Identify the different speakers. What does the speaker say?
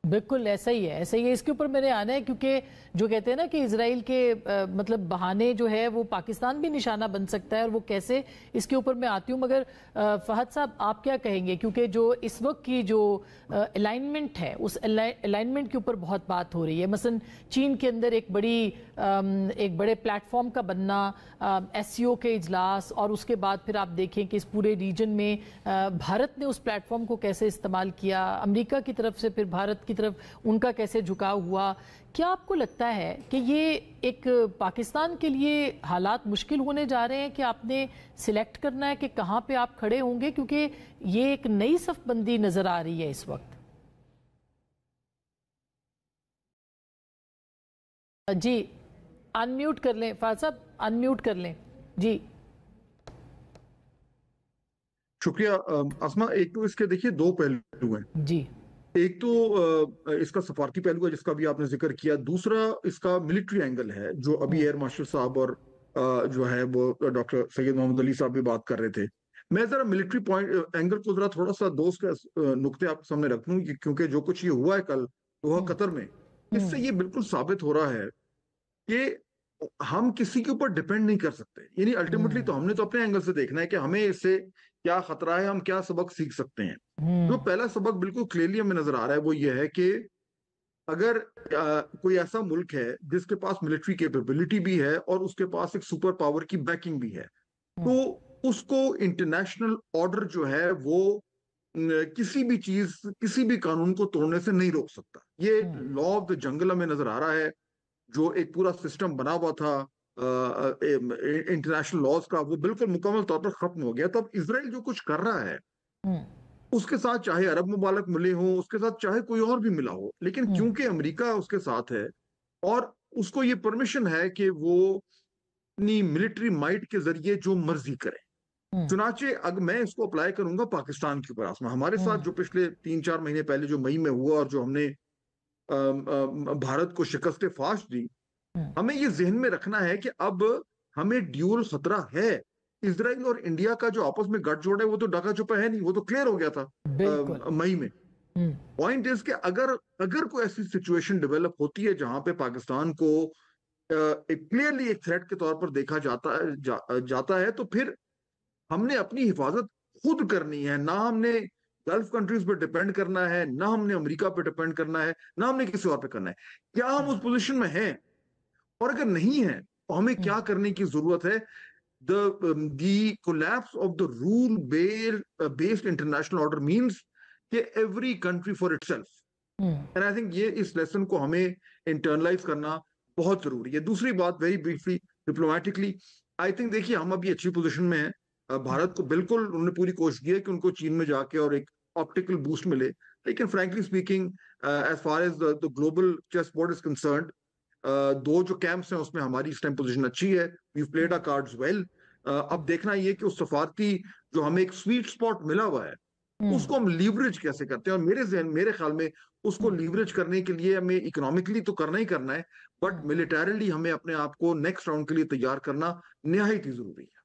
Speaker 1: बिल्कुल ऐसा ही है, ऐसा ही है। इसके ऊपर मैंने आना है क्योंकि जो कहते हैं ना कि इजराइल के मतलब बहाने जो है वो पाकिस्तान भी निशाना बन सकता है, और वो कैसे, इसके ऊपर मैं आती हूँ। मगर फहद साहब आप क्या कहेंगे, क्योंकि जो इस वक्त की जो अलाइनमेंट है उस अलाइनमेंट के ऊपर बहुत बात हो रही है। मसलन चीन के अंदर एक बड़े प्लेटफॉर्म का बनना, एससीओ के इजलास, और उसके बाद फिर आप देखें कि इस पूरे रीजन में भारत ने उस प्लेटफॉर्म को कैसे इस्तेमाल किया, अमेरिका की तरफ से फिर भारत की तरफ उनका कैसे झुकाव हुआ। क्या आपको लगता है कि ये एक पाकिस्तान के लिए हालात मुश्किल होने जा रहे हैं कि आपने सिलेक्ट करना है कि कहां पे आप खड़े होंगे, क्योंकि ये एक नई सफबंदी नजर आ रही है इस वक्त? जी अनम्यूट कर लें फाज साहब, अनम्यूट कर लें जी।
Speaker 2: शुक्रिया असमा। एक तो इसके देखिए दो पहलू हैं।
Speaker 1: जी।
Speaker 2: एक तो इसका सफारती पहलू है जिसका भी आपने जिक्र किया, दूसरा इसका मिलिट्री एंगल है जो अभी एयर मार्शल साहब और जो है वो डॉक्टर सैयद मोहम्मद अली साहब भी बात कर रहे थे। मैं जरा मिलिट्री पॉइंट एंगल को जरा थोड़ा सा दोस्त का नुक्ते आपके सामने रख दूं, क्योंकि जो कुछ ये हुआ है कल दोहा कतर में, इससे ये बिल्कुल साबित हो रहा है कि हम किसी के ऊपर डिपेंड नहीं कर सकते। यानी अल्टीमेटली तो हमने तो अपने एंगल से देखना है कि हमें इससे क्या खतरा है, हम क्या सबक सीख सकते हैं। जो पहला सबक बिल्कुल क्लियरली हमें नजर आ रहा है वो ये है कि अगर कोई ऐसा मुल्क है जिसके पास मिलिट्री कैपेबिलिटी भी है और उसके पास एक सुपर पावर की बैकिंग भी है, तो उसको इंटरनेशनल ऑर्डर जो है वो किसी भी चीज, किसी भी कानून को तोड़ने से नहीं रोक सकता। ये लॉ ऑफ द जंगल हमें नजर आ रहा है। जो एक पूरा सिस्टम बना हुआ था इंटरनेशनल लॉज का, वो बिल्कुल मुकम्मल तौर पर खत्म हो गया। तो अब इसराइल जो कुछ कर रहा है उसके साथ चाहे अरब मुबालक मिले हों, उसके साथ चाहे कोई और भी मिला हो, लेकिन क्योंकि अमेरिका उसके साथ है और उसको ये परमिशन है कि वो अपनी मिलिट्री माइट के जरिए जो मर्जी करे। चुनाचे अगर मैं इसको अप्लाई करूंगा पाकिस्तान के ऊपर, आसमा हमारे साथ जो पिछले 3-4 महीने पहले जो मई में हुआ और जो हमने भारत को शिकस्त फाश दी, हमें ये जहन में रखना है कि अब हमें ड्यूल खतरा है। इसराइल और इंडिया का जो आपस में गठजोड़ है वो तो डाका छुपा है नहीं, वो तो क्लियर हो गया था
Speaker 1: बिल्कुल।
Speaker 2: मई में। पॉइंट इज कि अगर अगर कोई ऐसी सिचुएशन डेवलप होती है जहां पे पाकिस्तान को एक क्लियरली एक थ्रेट के तौर पर देखा जाता है, तो फिर हमने अपनी हिफाजत खुद करनी है। ना हमने गल्फ कंट्रीज पर डिपेंड करना है, ना हमने अमेरिका पर डिपेंड करना है, ना हमने किसी और पे करना है। क्या हम उस पोजीशन में हैं? और अगर नहीं है तो हमें क्या करने की जरूरत है? the collapse of the rule based international order means कि every country for itself, and I think ये इस लेसन को हमें इंटरनलाइज करना बहुत जरूरी है। दूसरी बात very briefly diplomatically, I think देखिए हम अभी अच्छी पोजीशन में हैं। भारत को बिल्कुल उन्होंने पूरी कोशिश की है कि उनको चीन में जाके और एक ऑप्टिकल बूस्ट मिले, लेकिन frankly speaking as far as the global chess board is concerned, दो जो कैंप्स हैं उसमें हमारी इस टाइम पोजीशन अच्छी है। We played our cards well. अब देखना ये कि उस सफारती जो हमें एक स्वीट स्पॉट मिला हुआ है उसको हम लीवरेज कैसे करते हैं। और मेरे ख्याल में उसको लीवरेज करने के लिए हमें इकोनॉमिकली तो करना ही करना है, बट मिलिटरीली हमें अपने आप को नेक्स्ट राउंड के लिए तैयार करना निहायत ही जरूरी है।